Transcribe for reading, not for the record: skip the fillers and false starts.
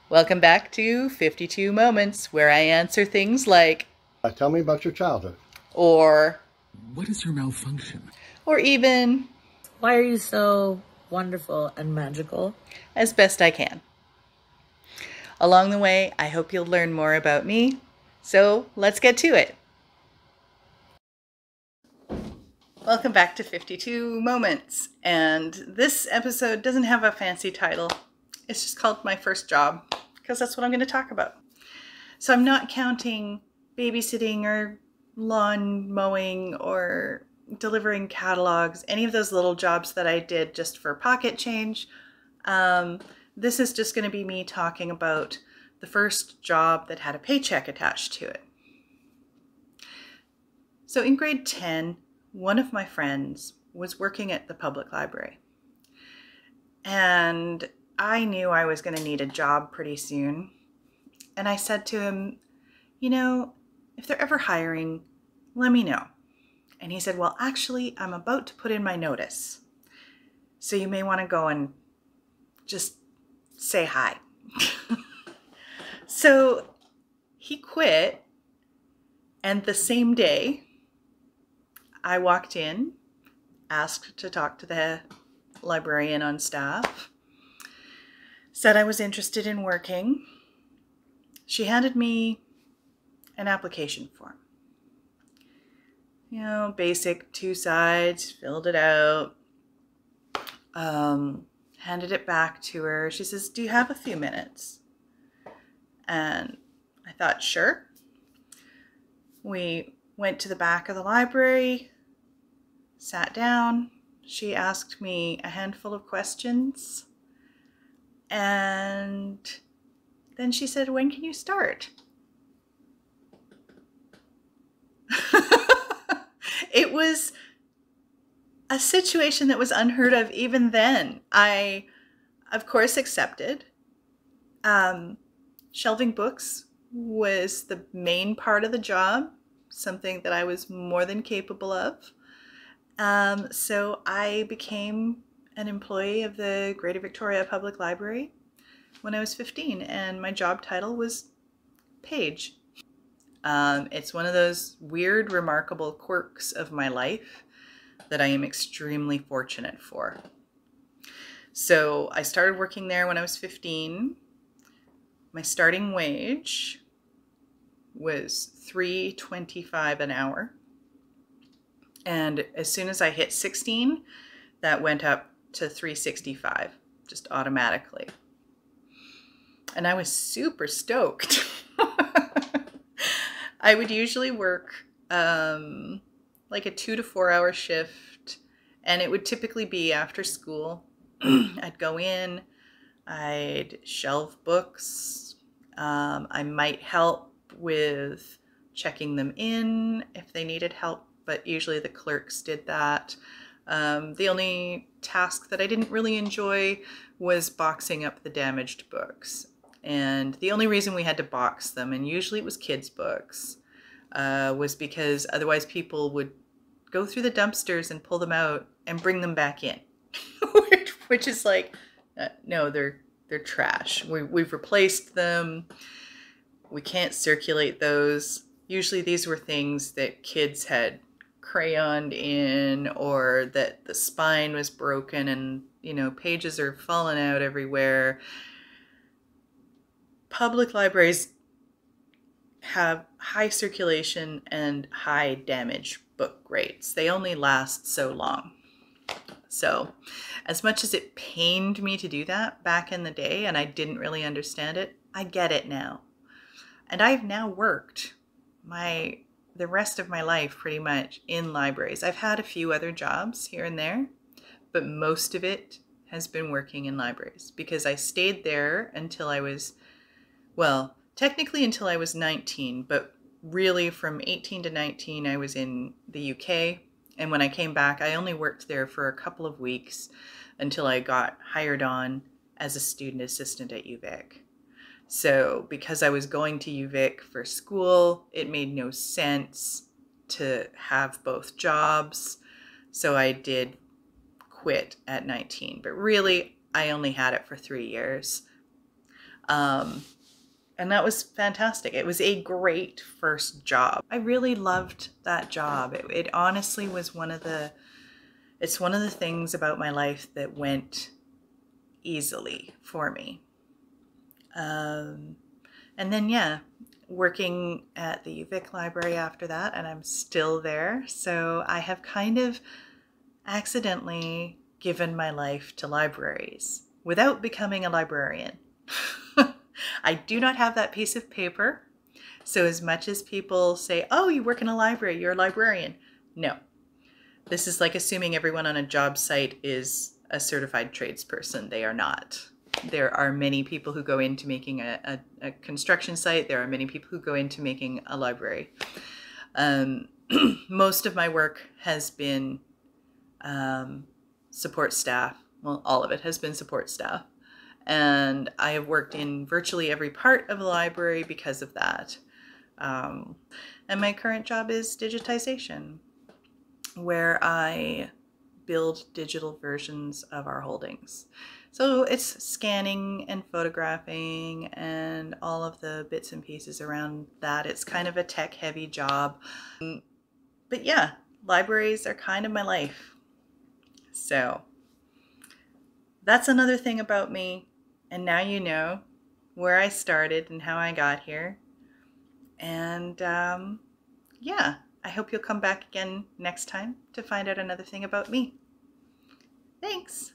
Welcome back to 52 Moments, where I answer things like, Tell me about your childhood. or, What is your malfunction? or even, Why are you so wonderful and magical? as best I can. Along the way, I hope you'll learn more about me. So let's get to it. Welcome back to 52 Moments. And this episode doesn't have a fancy title. It's just called My First Job, because that's what I'm going to talk about. So I'm not counting babysitting or lawn mowing or delivering catalogs, any of those little jobs that I did just for pocket change. This is just going to be me talking about the first job that had a paycheck attached to it. So in grade 10, one of my friends was working at the public library. And I knew I was going to need a job pretty soon. And I said to him, you know, if they're ever hiring, let me know. And he said, well, actually, I'm about to put in my notice. So you may want to go and just say hi. So he quit. And the same day, I walked in, asked to talk to the librarian on staff, said I was interested in working. She handed me an application form. You know, basic 2 sides, filled it out, handed it back to her. She says, do you have a few minutes? And I thought, sure. We went to the back of the library, sat down. She asked me a handful of questions. And then she said, when can you start? It was a situation that was unheard of even then. I, of course, accepted. Shelving books was the main part of the job, something that I was more than capable of. So I became an employee of the Greater Victoria Public Library when I was 15, and my job title was page. It's one of those weird, remarkable quirks of my life that I am extremely fortunate for. So I started working there when I was 15. My starting wage was $3.25 an hour. And as soon as I hit 16, that went up to $3.65, just automatically. And I was super stoked. I would usually work like a 2 to 4 hour shift, and it would typically be after school. I'd go in, I'd shelve books. I might help with checking them in if they needed help, but usually the clerks did that. The only task that I didn't really enjoy was boxing up the damaged books. And the only reason we had to box them, and usually it was kids' books, was because otherwise people would go through the dumpsters and pull them out and bring them back in, which is like, no, they're trash. We've replaced them. We can't circulate those. Usually these were things that kids had crayoned in, or that the spine was broken and, you know, pages are falling out everywhere. Public libraries have high circulation and high damage book rates. They only last so long. So as much as it pained me to do that back in the day, and I didn't really understand it, I get it now. And I've now worked the rest of my life pretty much in libraries. I've had a few other jobs here and there, but most of it has been working in libraries because I stayed there until I was, well, technically until I was 19, but really from 18 to 19 I was in the UK. And when I came back, I only worked there for a couple of weeks until I got hired on as a student assistant at UVic. So because I was going to UVic for school, it made no sense to have both jobs. So I did quit at 19, but really I only had it for 3 years. And that was fantastic. It was a great first job. I really loved that job. It honestly was it's one of the things about my life that went easily for me. And then, yeah, working at the UVic library after that, and I'm still there. So I have kind of accidentally given my life to libraries without becoming a librarian. I do not have that piece of paper. So as much as people say, oh, you work in a library, you're a librarian. No. This is like assuming everyone on a job site is a certified tradesperson. They are not. There are many people who go into making a construction site. There are many people who go into making a library. Most of my work has been support staff. Well, all of it has been support staff. And I have worked in virtually every part of the library because of that. And my current job is digitization, where I build digital versions of our holdings. So it's scanning and photographing and all of the bits and pieces around that. It's kind of a tech-heavy job. But yeah, libraries are kind of my life. So that's another thing about me. And now you know where I started and how I got here. And yeah, I hope you'll come back again next time to find out another thing about me. Thanks.